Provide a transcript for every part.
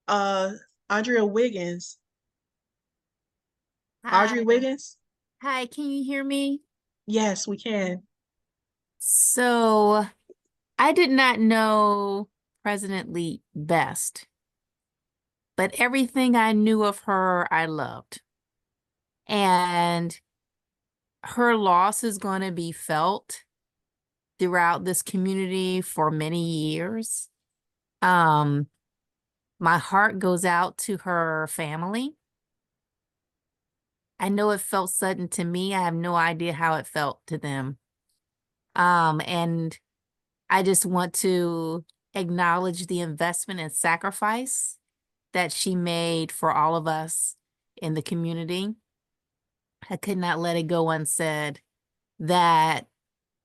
Uh, Andrea Wiggins. Hi, Audrey Wiggins? hi, can you hear me? Yes, we can. So, I did not know President Lee best, but everything I knew of her, I loved. And her loss is going to be felt throughout this community for many years. Um, my heart goes out to her family. I know it felt sudden to me. I have no idea how it felt to them. And I just want to acknowledge the investment and sacrifice that she made for all of us in the community. I could not let it go unsaid that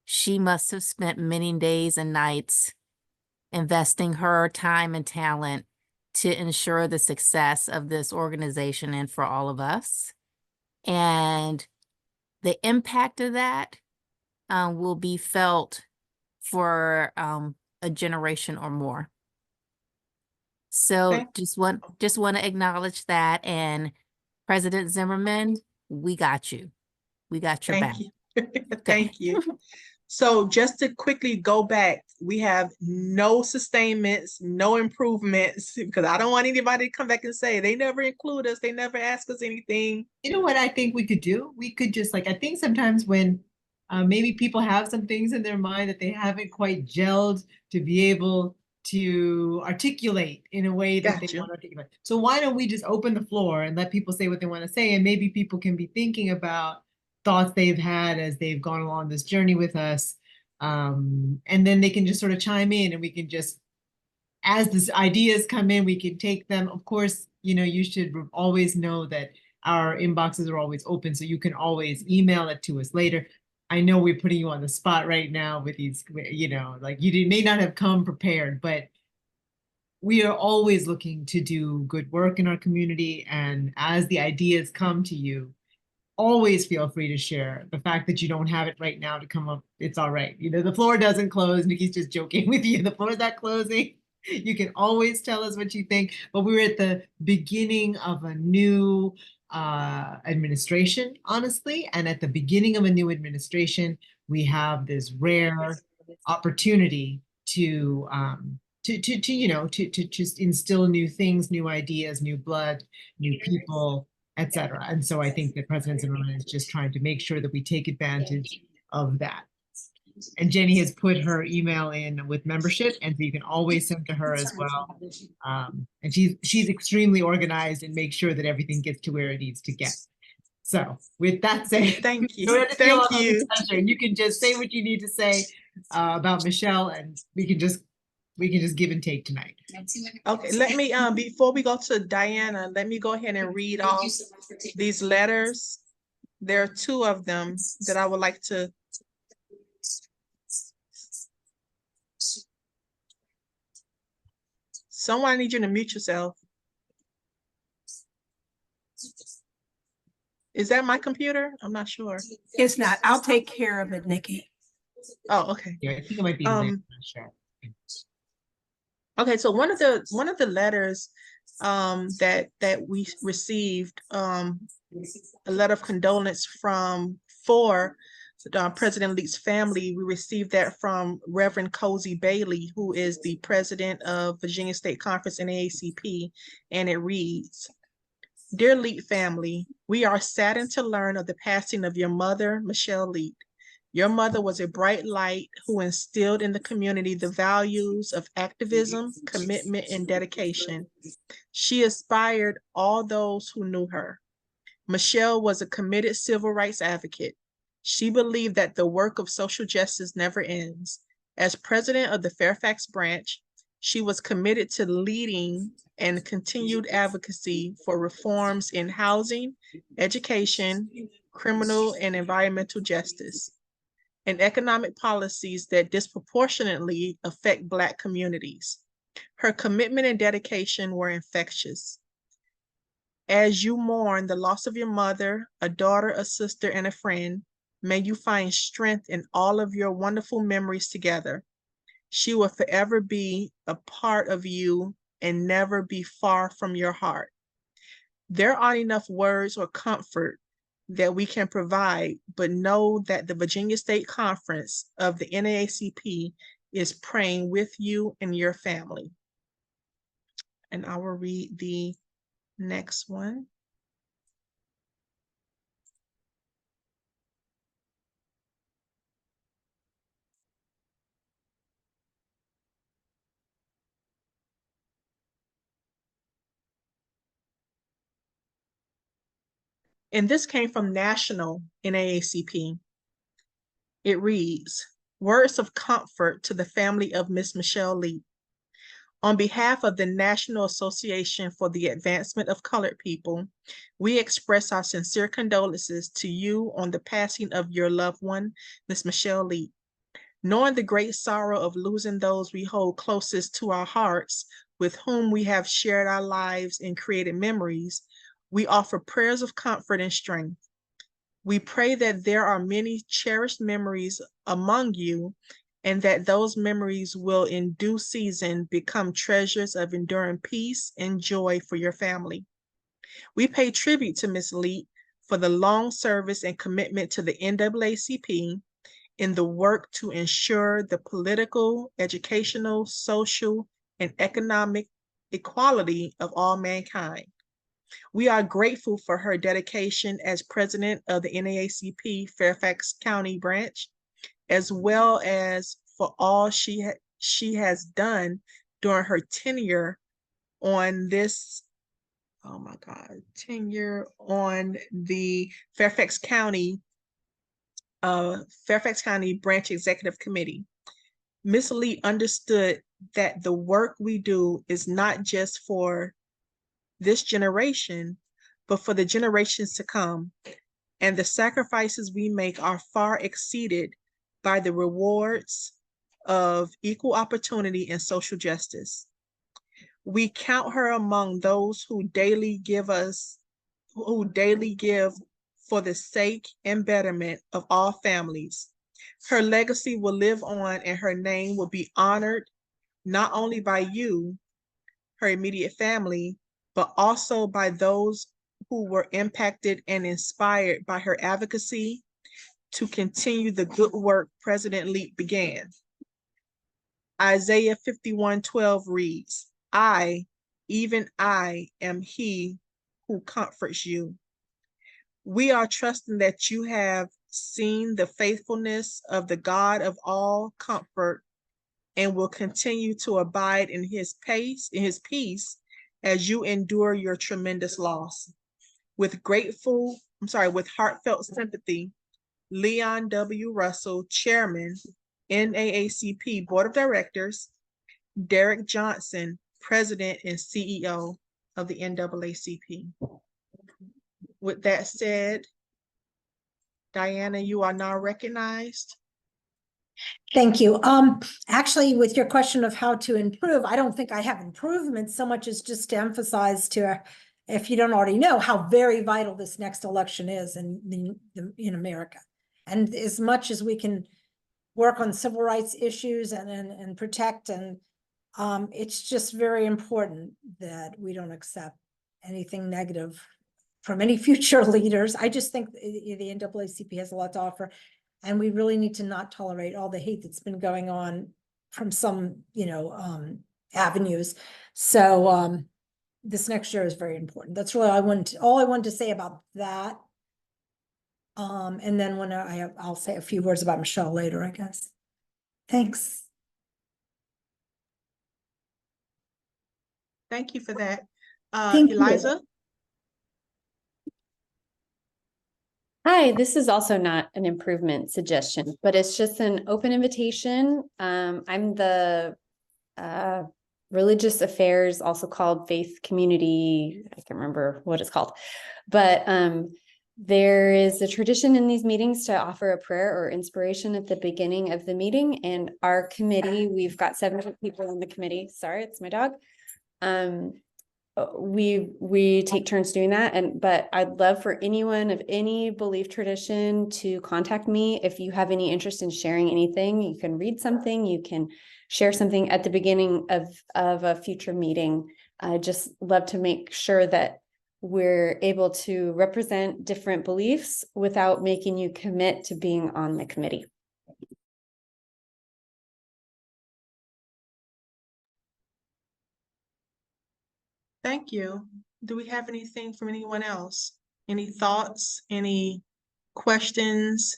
she must have spent many days and nights investing her time and talent to ensure the success of this organization and for all of us. And the impact of that will be felt for a generation or more. So Thank, just want to acknowledge that. And President Zimmerman, we got you. We got your thank back. you. Okay. Thank you. So just to quickly go back, we have no sustainments, no improvements, because I don't want anybody to come back and say they never include us, they never ask us anything. You know what I think we could do? We could just like, I think sometimes when maybe people have some things in their mind that they haven't quite gelled to be able to articulate in a way that they Gotcha. want to articulate. So why don't we just open the floor and let people say what they want to say? And maybe people can be thinking about thoughts they've had as they've gone along this journey with us. And then they can just sort of chime in and we can just as these ideas come in, we can take them. Of course, you should always know that our inboxes are always open, so you can always email it to us later. I know we're putting you on the spot right now with these, like may not have come prepared, but we are always looking to do good work in our community. And as the ideas come to you, always feel free to share. The fact that you don't have it right now to come up, it's all right. The floor doesn't close. Nikki's just joking with you. The floor is not closing. You can always tell us what you think. But we're at the beginning of a new administration, honestly. And at the beginning of a new administration, we have this rare opportunity to just instill new things, new ideas, new blood, new people, etc. And so I think that President Zimmerman is just trying to make sure that we take advantage of that. And Jenny has put her email in with membership, and so you can always send to her as well. And she's extremely organized and makes sure that everything gets to where it needs to get. So with that said, Thank you. don't have to feel Thank all you. the pressure. You can just say what you need to say about Michelle, and we can just give and take tonight. Okay, let me before we go to Diana, let me go ahead and read off these letters. There are two of them that I would like to. Someone, I need you to mute yourself. Is that my computer? I'm not sure. It's not. I'll take care of it, Nikki. Oh, okay. Yeah, I think it might be in there. I'm not sure. Okay, so one of the letters that we received a letter of condolence for President Lee's family. We received that from Reverend Cozy Bailey, who is the president of Virginia State Conference NAACP, and it reads, "Dear Leet family, we are saddened to learn of the passing of your mother, Michelle Leet. Your mother was a bright light who instilled in the community the values of activism, commitment, and dedication. She inspired all those who knew her. Michelle was a committed civil rights advocate. She believed that the work of social justice never ends. As president of the Fairfax branch, she was committed to leading and continued advocacy for reforms in housing, education, criminal and environmental justice, and economic policies that disproportionately affect Black communities. Her commitment and dedication were infectious. As you mourn the loss of your mother, a daughter, a sister, and a friend, may you find strength in all of your wonderful memories together. She will forever be a part of you and never be far from your heart. There aren't enough words or comfort that we can provide, but know that the Virginia State Conference of the NAACP is praying with you and your family. And I will read the next one. And this came from National NAACP. It reads, words of comfort to the family of Miss Michelle Lee. On behalf of the National Association for the Advancement of Colored People, we express our sincere condolences to you on the passing of your loved one, Miss Michelle Lee. Knowing the great sorrow of losing those we hold closest to our hearts, with whom we have shared our lives and created memories, we offer prayers of comfort and strength. We pray that there are many cherished memories among you, and that those memories will in due season become treasures of enduring peace and joy for your family. We pay tribute to Ms. Lee for the long service and commitment to the NAACP in the work to ensure the political, educational, social, and economic equality of all mankind. We are grateful for her dedication as president of the NAACP Fairfax County branch, as well as for all she has done during her tenure on this, tenure on the Fairfax County Branch Executive Committee. Ms. Lee understood that the work we do is not just for this generation, but for the generations to come. And the sacrifices we make are far exceeded by the rewards of equal opportunity and social justice. We count her among those who daily give for the sake and betterment of all families. Her legacy will live on and her name will be honored not only by you, her immediate family, but also by those who were impacted and inspired by her advocacy to continue the good work President Lee began. Isaiah 51:12 reads, I, even I, am he who comforts you. We are trusting that you have seen the faithfulness of the God of all comfort and will continue to abide in his peace as you endure your tremendous loss. With heartfelt sympathy, Leon W. Russell, Chairman, NAACP Board of Directors, Derek Johnson, President and CEO of the NAACP. With that said, Diana, you are now recognized. Thank you. Actually, with your question of how to improve, I don't think I have improvements so much as just to emphasize to, if you don't already know, how very vital this next election is in America. And as much as we can work on civil rights issues and protect, and it's just very important that we don't accept anything negative from any future leaders. I just think the NAACP has a lot to offer. And we really need to not tolerate all the hate that's been going on from some, avenues. So this next year is very important. That's really all I wanted to say about that. And then when I'll say a few words about Michelle later, I guess. Thanks. Thank you for that. Thank you. Eliza? Hi, this is also not an improvement suggestion, but it's just an open invitation. I'm the religious affairs, also called faith community. I can't remember what it's called, but there is a tradition in these meetings to offer a prayer or inspiration at the beginning of the meeting. And our committee, we've got 7 people on the committee. Sorry, it's my dog. we take turns doing that. But I'd love for anyone of any belief tradition to contact me. If you have any interest in sharing anything, you can read something, you can share something at the beginning of a future meeting. I just love to make sure that we're able to represent different beliefs without making you commit to being on the committee. Thank you. Do we have anything from anyone else? Any thoughts, any questions?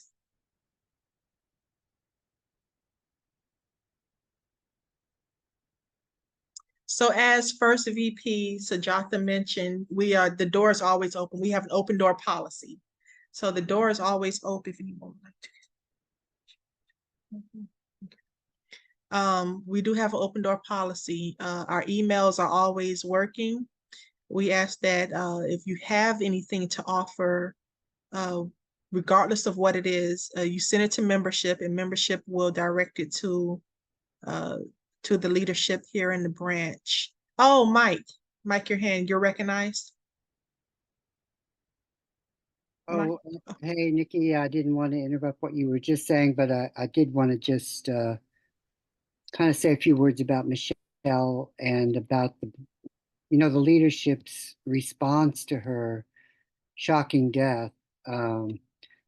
So as first VP Sajatha mentioned, the door is always open. We have an open door policy. So the door is always open if anyone would like to. We do have an open door policy. Our emails are always working. We ask that if you have anything to offer, regardless of what it is, you send it to membership, and membership will direct it to the leadership here in the branch. Oh, Mike, your hand, you're recognized. Oh, hey, Nikki, I didn't want to interrupt what you were just saying, but I did want to just kind of say a few words about Michelle and about the leadership's response to her shocking death.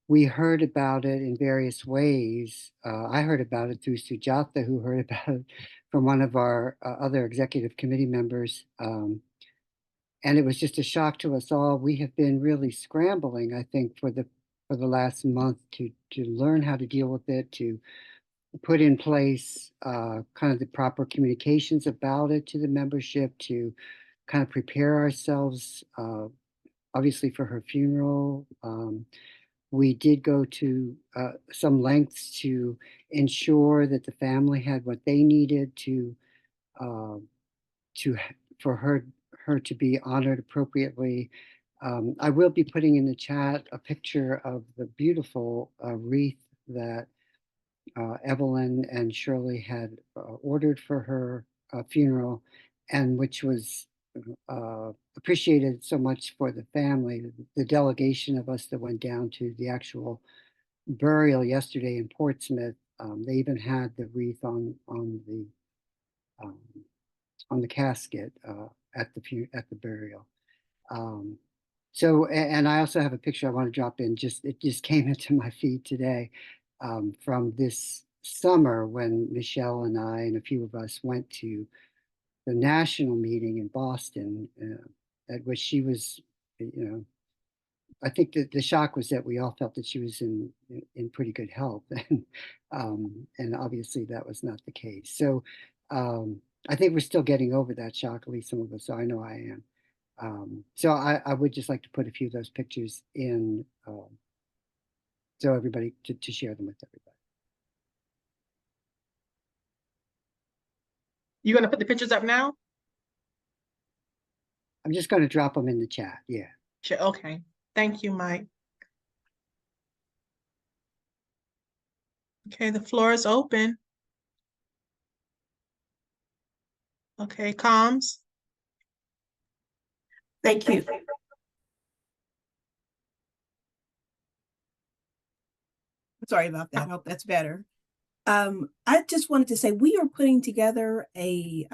We heard about it in various ways. I heard about it through Sujatha, who heard about it from one of our other executive committee members. And it was just a shock to us all. We have been really scrambling, I think, for the last month to learn how to deal with it, to put in place kind of the proper communications about it to the membership, to kind of prepare ourselves, obviously, for her funeral. We did go to some lengths to ensure that the family had what they needed for her to be honored appropriately. I will be putting in the chat a picture of the beautiful wreath that Evelyn and Shirley had ordered for her funeral, and which was appreciated so much for the family. The delegation of us that went down to the actual burial yesterday in Portsmouth, they even had the wreath on the casket at the burial. So, and I also have a picture I want to drop in. It just came into my feed today from this summer when Michelle and I and a few of us went to the national meeting in Boston, at which she was, I think that the shock was that we all felt that she was in pretty good health, and obviously that was not the case. So I think we're still getting over that shock, at least some of us. So I know I am. So I would just like to put a few of those pictures in, so everybody to share them with everybody. You gonna put the pictures up now? I'm just going to drop them in the chat. Yeah. Sure. Okay. Thank you, Mike. Okay, the floor is open. Okay, comms. Thank you. Sorry about that. I hope that's better. I just wanted to say we are putting together a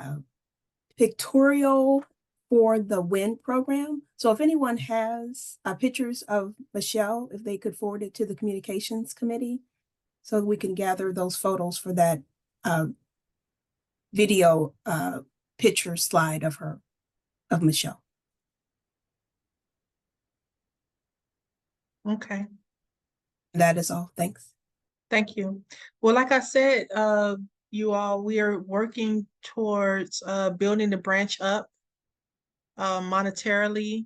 pictorial for the WIN program. So if anyone has pictures of Michelle, if they could forward it to the communications committee so we can gather those photos for that video picture slide of Michelle. Okay. That is all. Thanks. Thank you. Well, like I said, you all, we are working towards building the branch up monetarily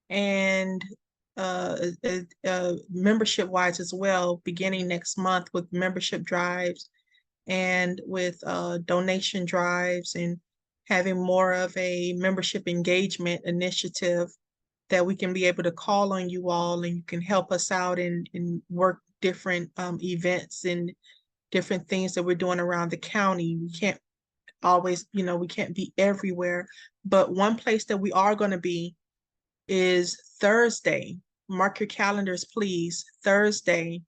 and membership wise as well, beginning next month with membership drives and with donation drives, and having more of a membership engagement initiative that we can be able to call on you all, and you can help us out and work different events and different things that we're doing around the county. We can't always, we can't be everywhere. But one place that we are going to be is Thursday. Mark your calendars, please. Thursday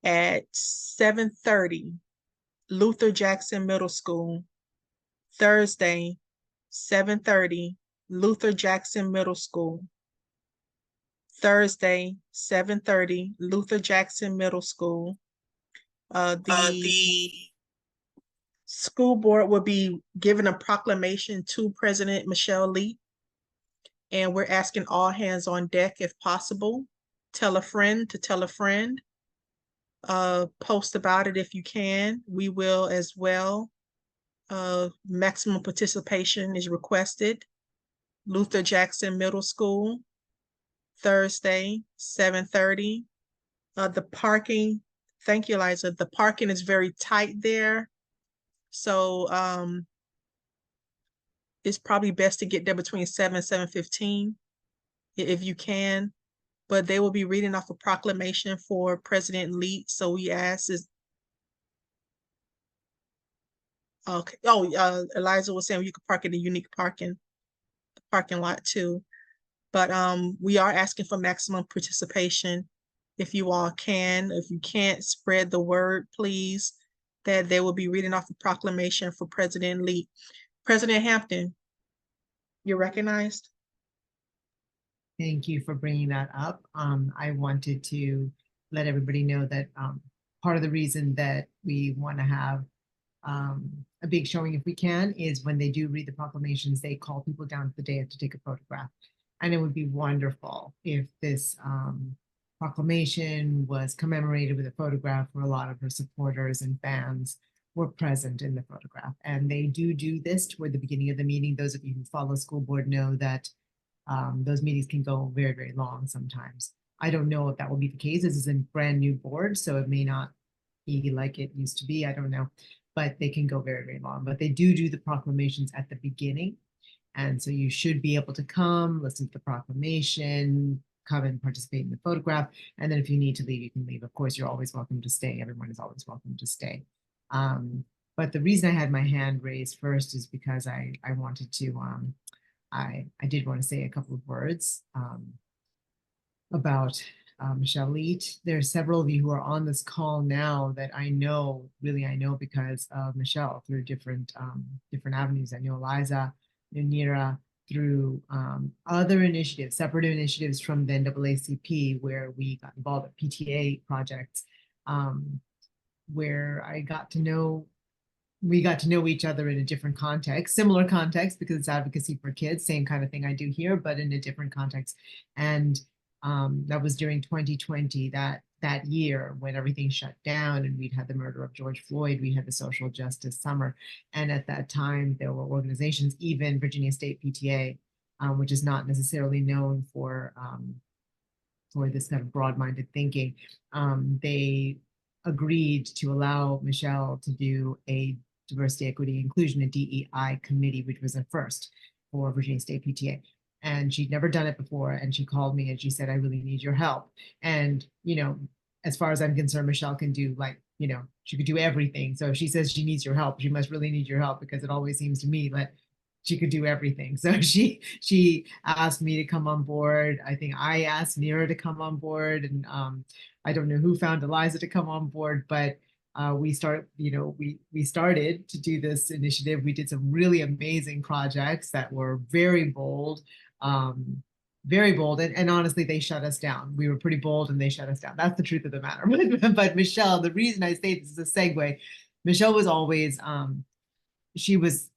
at 7:30, Luther Jackson Middle School. Thursday, 7:30, Luther Jackson Middle School. Thursday, 7:30, Luther Jackson Middle School. The school board will be giving a proclamation to President Michelle Lee. And we're asking all hands on deck if possible. Tell a friend to tell a friend. Post about it if you can. We will as well. Maximum participation is requested. Luther Jackson Middle School, Thursday, 7:30. The parking, thank you, Liza. The parking is very tight there. So it's probably best to get there between 7 and 7:15 if you can. But they will be reading off a proclamation for President Lee. So we ask is okay. Oh, Eliza was saying you could park in the unique parking lot too. But we are asking for maximum participation if you all can. If you can't, spread the word, please, that they will be reading off a proclamation for President Lee. President Hampton, you're recognized. Thank you for bringing that up. I wanted to let everybody know that part of the reason that we want to have a big showing, if we can, is when they do read the proclamations, they call people down to the dais to take a photograph. And it would be wonderful if this proclamation was commemorated with a photograph where a lot of her supporters and fans were present in the photograph. And they do this toward the beginning of the meeting. Those of you who follow school board know that those meetings can go very, very long sometimes. I don't know if that will be the case. This is a brand new board, so it may not be like it used to be. I don't know, but they can go very, very long. But they do the proclamations at the beginning. And so you should be able to come, listen to the proclamation, come and participate in the photograph. And then if you need to leave, you can leave. Of course, you're always welcome to stay. Everyone is always welcome to stay. But the reason I had my hand raised first is because I wanted to, I did want to say a couple of words about Michelle Leet. There are several of you who are on this call now that I know, really I know because of Michelle through different avenues. I know Eliza, Nira, through other initiatives, separate initiatives from the NAACP, where we got involved at PTA projects, where we got to know each other in a different context, similar context, because it's advocacy for kids, same kind of thing I do here, but in a different context. And that was during 2020, that year when everything shut down and we'd had the murder of George Floyd, we had the social justice summer. And at that time, there were organizations, even Virginia State PTA, which is not necessarily known for this kind of broad-minded thinking. They agreed to allow Michelle to do a diversity, equity, inclusion, and DEI committee, which was a first for Virginia State PTA. And she'd never done it before. And she called me and she said, I really need your help. And, as far as I'm concerned, Michelle can do she could do everything. So if she says she needs your help, she must really need your help, because it always seems to me that she could do everything. So she asked me to come on board. I think I asked Nira to come on board, and I don't know who found Eliza to come on board, but we started to do this initiative. We did some really amazing projects that were very bold, and honestly, they shut us down. We were pretty bold and they shut us down. That's the truth of the matter. But Michelle, the reason I say this is a segue, Michelle was always, she was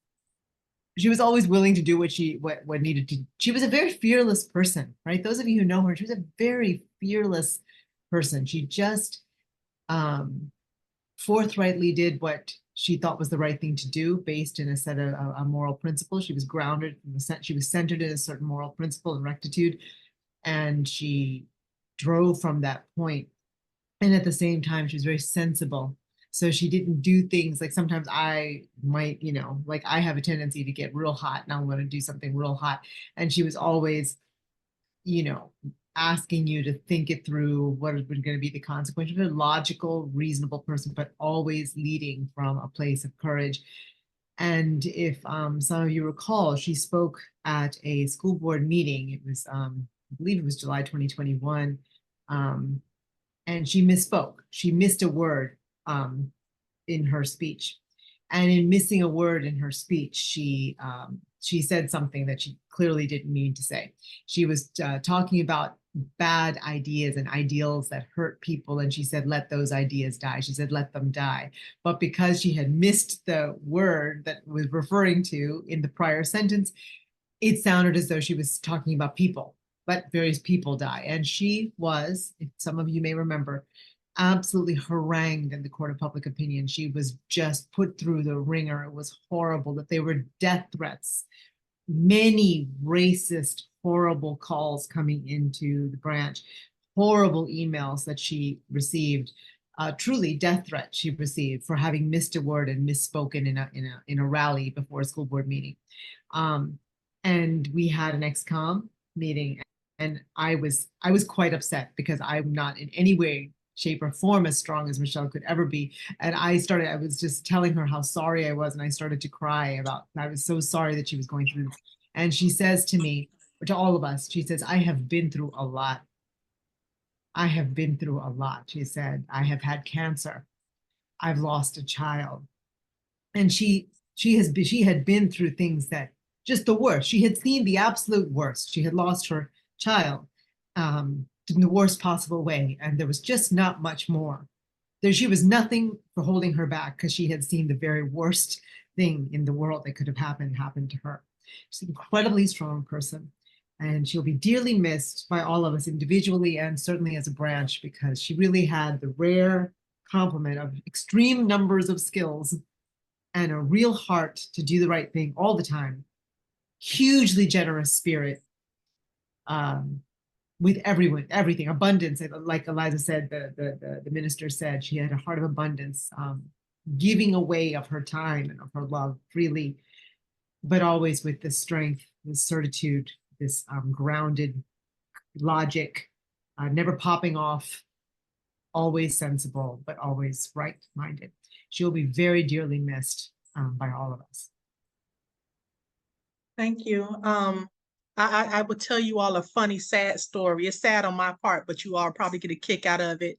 always willing to do what needed to. She was a very fearless person, right? Those of you who know her, she was a very fearless person. She just forthrightly did what she thought was the right thing to do based in a set of a moral principle. She was grounded, she was centered in a certain moral principle and rectitude, and she drove from that point. And at the same time, she was very sensible. So she didn't do things like sometimes I might, like I have a tendency to get real hot and I want to do something real hot. And she was always, asking you to think it through, what is going to be the consequence. Of a logical, reasonable person, but always leading from a place of courage. And if some of you recall, she spoke at a school board meeting. It was, I believe it was July 2021. And she misspoke. She missed a word in her speech. And in missing a word in her speech, she said something that she clearly didn't mean to say. She was talking about bad ideas and ideals that hurt people. And she said, let those ideas die. She said, let them die. But because she had missed the word that was referring to in the prior sentence, it sounded as though she was talking about people, but various people die. And she was, if some of you may remember, absolutely harangued in the court of public opinion. She was just put through the ringer. It was horrible that they were death threats, many racist, horrible calls coming into the branch, horrible emails that she received, truly death threats she received for having missed a word and misspoken in a rally before a school board meeting. And we had an ex-com meeting, and I was quite upset because I'm not in any way, shape, or form as strong as Michelle could ever be. And I was just telling her how sorry I was, and I started to cry I was so sorry that she was going through this. And she says to me, or to all of us, she says, I have been through a lot. I have been through a lot. She said, I have had cancer. I've lost a child. And she had been through things that just the worst. She had seen the absolute worst. She had lost her child in the worst possible way. And there was just not much more. She was nothing for holding her back because she had seen the very worst thing in the world that could have happened to her. She's an incredibly strong person. And she'll be dearly missed by all of us individually and certainly as a branch, because she really had the rare complement of extreme numbers of skills and a real heart to do the right thing all the time. Hugely generous spirit with everyone, everything, abundance. Like Eliza said, the minister said, she had a heart of abundance, giving away of her time and of her love freely, but always with the strength, the certitude, this grounded logic, never popping off, always sensible, but always right-minded. She'll be very dearly missed by all of us. Thank you. I would tell you all a funny, sad story. It's sad on my part, but you all probably get a kick out of it.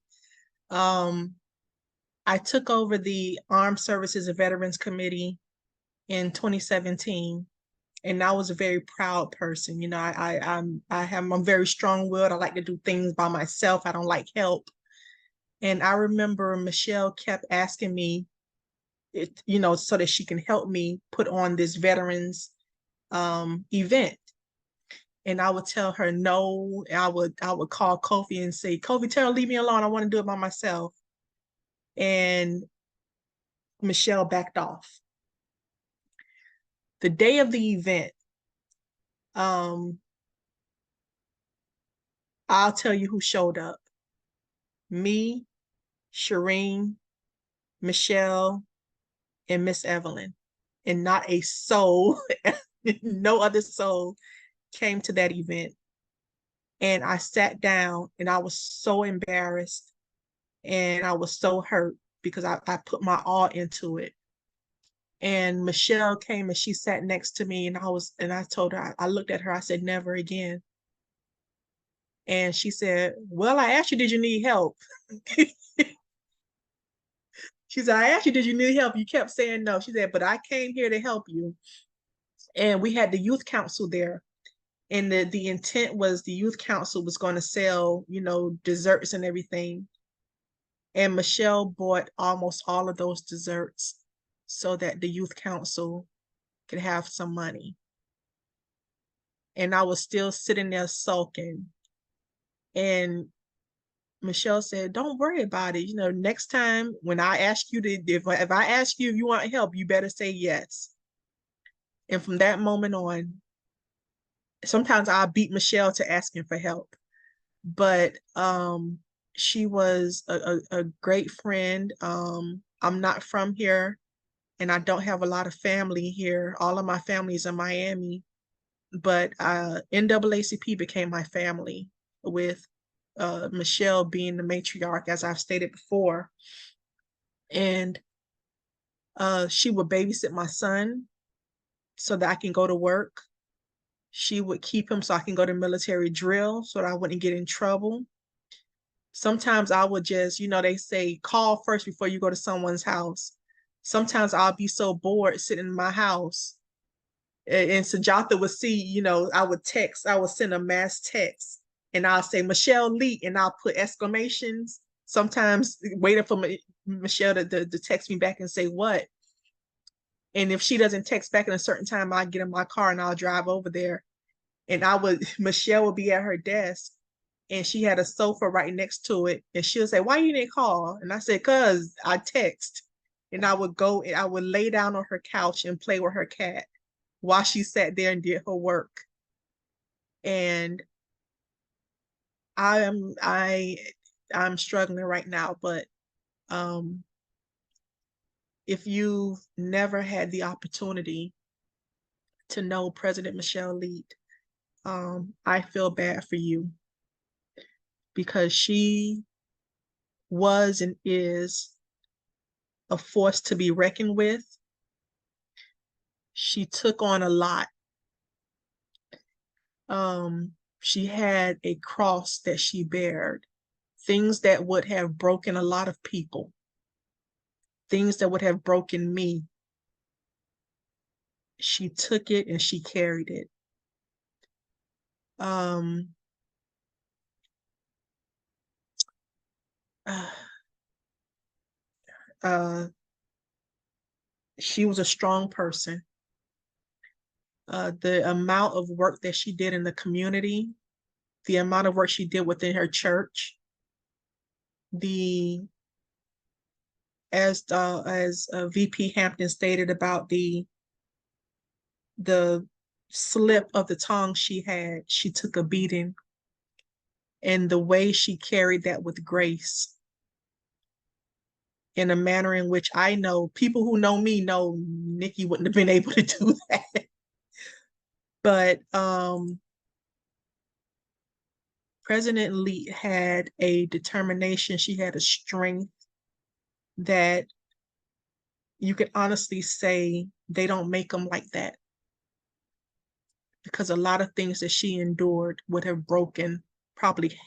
I took over the Armed Services and Veterans Committee in 2017, and I was a very proud person. You know, I'm very strong-willed. I like to do things by myself. I don't like help. And I remember Michelle kept asking me, so that she can help me put on this veterans event. And I would tell her no. I would call Kofi and say, Kofi, tell her, leave me alone. I want to do it by myself. And Michelle backed off. The day of the event, I'll tell you who showed up. Me, Shireen, Michelle, and Miss Evelyn. And not a soul, no other soul came to that event. And I sat down and I was so embarrassed and I was so hurt because I put my all into it. And Michelle came and she sat next to me, and I told her, I looked at her, I said, never again. And she said, well, I asked you, did you need help? She said, I asked you, did you need help? You kept saying no. She said, but I came here to help you. And we had the youth council there. And the intent was the youth council was going to sell, desserts and everything. And Michelle bought almost all of those desserts so that the youth council could have some money. And I was still sitting there sulking. And Michelle said, don't worry about it. Next time when I ask you if I ask you if you want help, you better say yes. And from that moment on, sometimes I'll beat Michelle to asking for help. But she was a great friend. I'm not from here, and I don't have a lot of family here. All of my family is in Miami, but NAACP became my family, with Michelle being the matriarch, as I've stated before. And She would babysit my son so that I can go to work. She would keep him so I can go to military drill so that I wouldn't get in trouble. Sometimes I would just, they say call first before you go to someone's house. Sometimes I'll be so bored sitting in my house. And Sujata would see, I would send a mass text and I'll say Michelle Lee and I'll put exclamations. Sometimes waiting for Michelle to text me back and say what. And if she doesn't text back in a certain time, I'll get in my car and I'll drive over there. And Michelle would be at her desk and she had a sofa right next to it. And she'll say, why you didn't call? And I said, cause I text. And I would go and I would lay down on her couch and play with her cat while she sat there and did her work. And I'm struggling right now, but if you've never had the opportunity to know President Michelle Lee, I feel bad for you because she was and is a force to be reckoned with. She took on a lot. She had a cross that she bared, things that would have broken a lot of people, things that would have broken me. She took it and she carried it. She was a strong person. The amount of work that she did in the community, the amount of work she did within her church, as VP Hampton stated about the slip of the tongue she had, she took a beating, and the way she carried that with grace, in a manner in which I know people who know me know Nikki wouldn't have been able to do that. But President Lee had a determination, she had a strength that you could honestly say they don't make them like that. Because a lot of things that she endured would have broken probably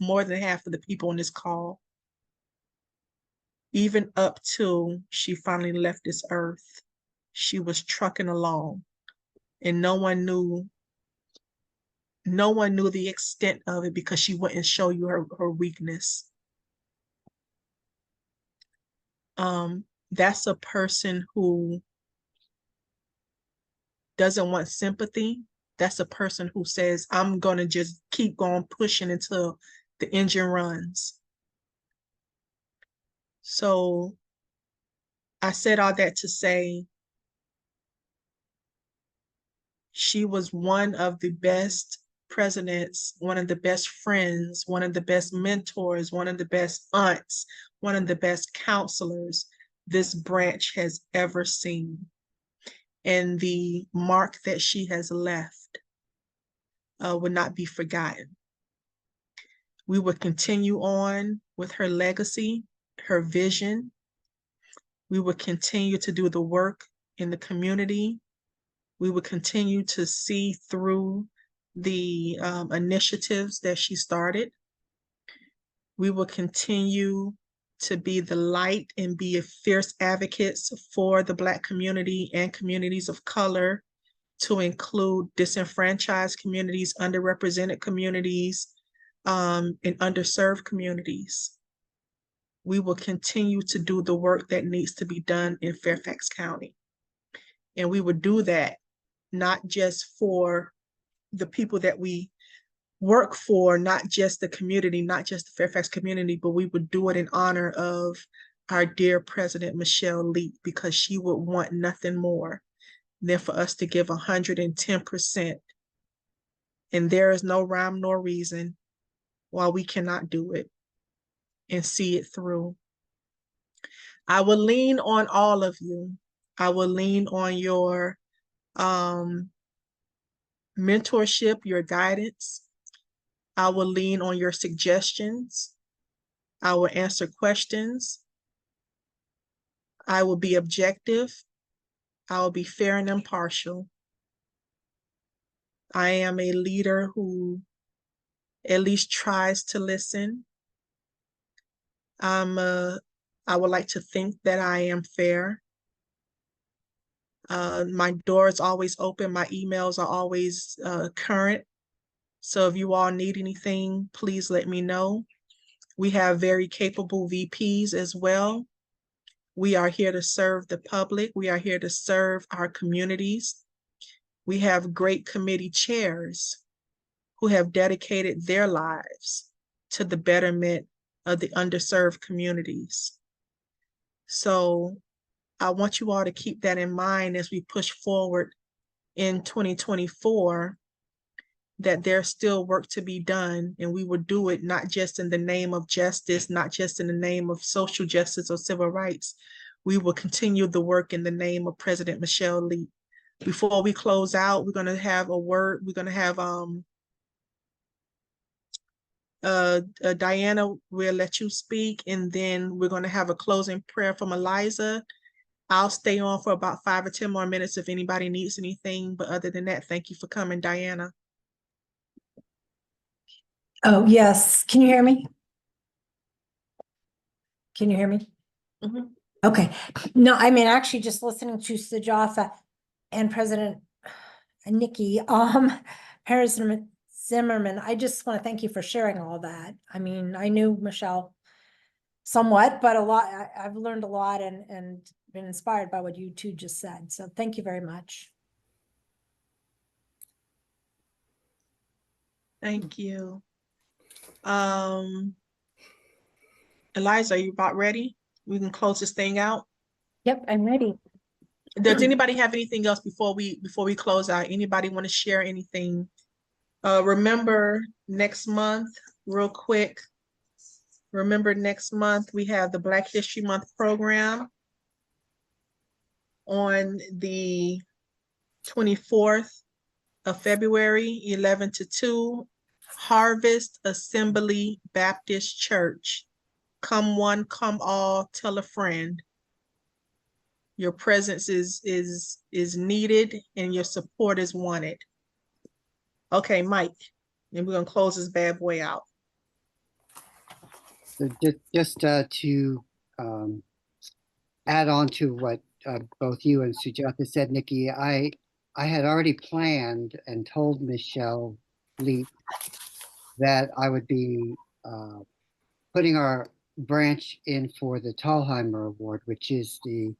more than half of the people on this call. Even up till she finally left this earth, she was trucking along and no one knew the extent of it because she wouldn't show you her weakness. That's a person who doesn't want sympathy. That's a person who says, I'm going to just keep going pushing until the engine runs. So I said all that to say she was one of the best presidents, one of the best friends, one of the best mentors, one of the best aunts, one of the best counselors this branch has ever seen. And the mark that she has left would not be forgotten. We will continue on with her legacy, her vision. We will continue to do the work in the community. We will continue to see through the initiatives that she started. We will continue to be the light and be fierce advocates for the Black community and communities of color, to include disenfranchised communities, underrepresented communities, and underserved communities. We will continue to do the work that needs to be done in Fairfax County. And we would do that not just for the people that we work for, not just the community, not just the Fairfax community, but we would do it in honor of our dear President Michelle Lee, because she would want nothing more than for us to give 110%. And there is no rhyme nor reason why we cannot do it and see it through. I will lean on all of you. I will lean on your mentorship, your guidance. I will lean on your suggestions. I will answer questions. I will be objective. I will be fair and impartial. I am a leader who at least tries to listen. I would like to think that I am fair. My door is always open. My emails are always current. So if you all need anything, please let me know. We have very capable VPs as well. We are here to serve the public. We are here to serve our communities. We have great committee chairs who have dedicated their lives to the betterment of the underserved communities. So I want you all to keep that in mind as we push forward in 2024, that there's still work to be done, and we will do it not just in the name of justice, not just in the name of social justice or civil rights. We will continue the work in the name of President Michelle Lee. Before we close out, we're going to have a word. We're going to have Diana, we'll let you speak, and then we're going to have a closing prayer from Eliza. I'll stay on for about 5 or 10 more minutes if anybody needs anything, but other than that, thank you for coming, Diana. Oh, yes. Can you hear me? Can you hear me? Mhm. Okay. No, I mean, actually just listening to Sujatha and President Nikki, President Zimmerman, I just want to thank you for sharing all that. I mean, I knew Michelle somewhat, but a lot, I've learned a lot and been inspired by what you two just said. So thank you very much. Thank you. Eliza, are you about ready? We can close this thing out. Yep, I'm ready. Does anybody have anything else before we close out? Anybody want to share anything? Remember next month, real quick. Remember next month we have the Black History Month program on the 24th of February, 11 to 2, Harvest Assembly Baptist Church. Come one, come all, tell a friend. Your presence is needed and your support is wanted. Okay, Mike, and we're gonna close this bad boy out. So just to add on to what both you and Sujatha said, Nikki, I had already planned and told Michelle Lee that I would be putting our branch in for the Thalheimer Award, which is the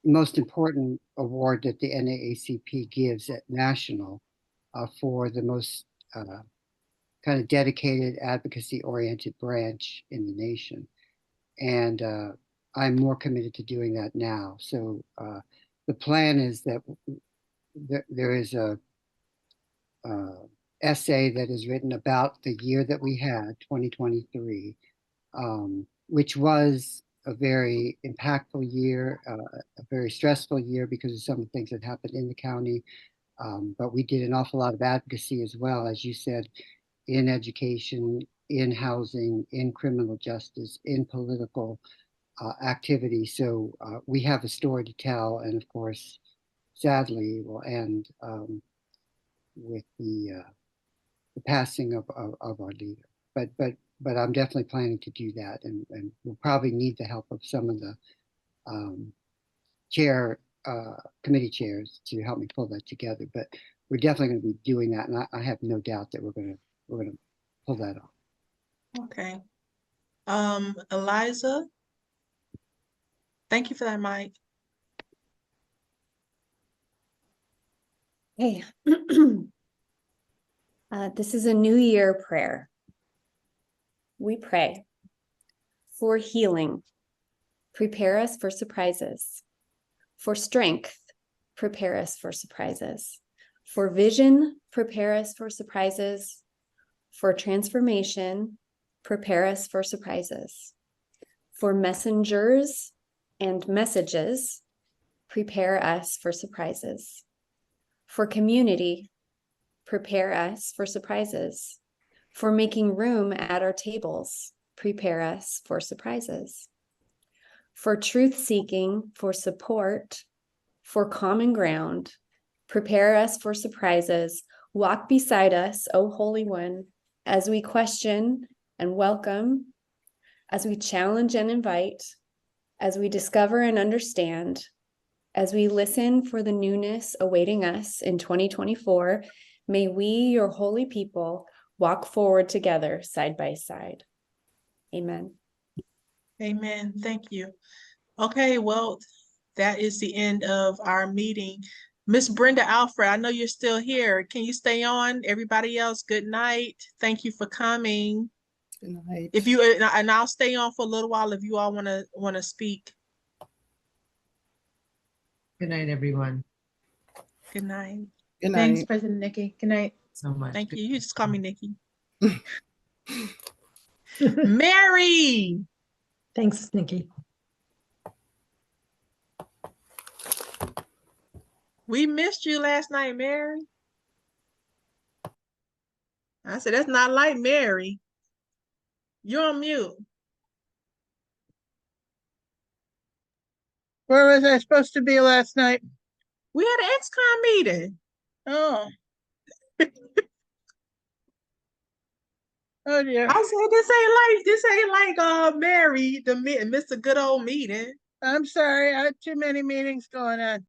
most important award that the NAACP gives at national for the most kind of dedicated advocacy-oriented branch in the nation. And I'm more committed to doing that now. So the plan is that there is a essay that is written about the year that we had, 2023, which was a very impactful year, a very stressful year because of some of the things that happened in the county. But we did an awful lot of advocacy as well, as you said, in education, in housing, in criminal justice, in political activity. So we have a story to tell, and of course, sadly, will end with the passing of our leader. But I'm definitely planning to do that, and we'll probably need the help of some of the committee chairs to help me pull that together. But we're definitely going to be doing that, and I have no doubt that we're going to pull that off. Okay. Eliza, thank you for that, Mike. Hey, this is a New Year prayer. We pray for healing. Prepare us for surprises. For strength, prepare us for surprises. For vision, prepare us for surprises. For transformation, prepare us for surprises. For messengers and messages, prepare us for surprises. For community, prepare us for surprises. For making room at our tables, prepare us for surprises. for truth-seeking, for support, for common ground. Prepare us for surprises. Walk beside us, O Holy One, as we question and welcome, as we challenge and invite, as we discover and understand, as we listen for the newness awaiting us in 2024. May we, your holy people, walk forward together side by side. Amen. Amen. Thank you. Okay, well, that is the end of our meeting. Miss Brenda Alfred, I know you're still here. Can you stay on? Everybody else, good night. Thank you for coming. Good night. If you and I'll stay on for a little while if you all want to speak. Good night, everyone. Good night. Good Thanks, night. President Nikki. Good night. So much. Thank you. You just call me Nikki. Mary. Thanks, Nikki. We missed you last night, Mary. I said, that's not like Mary. You're on mute. Where was I supposed to be last night? We had an ex-con meeting. Oh. Oh dear. I said, this ain't like Mary, Mr. Good Old Meeting. I'm sorry. I had too many meetings going on.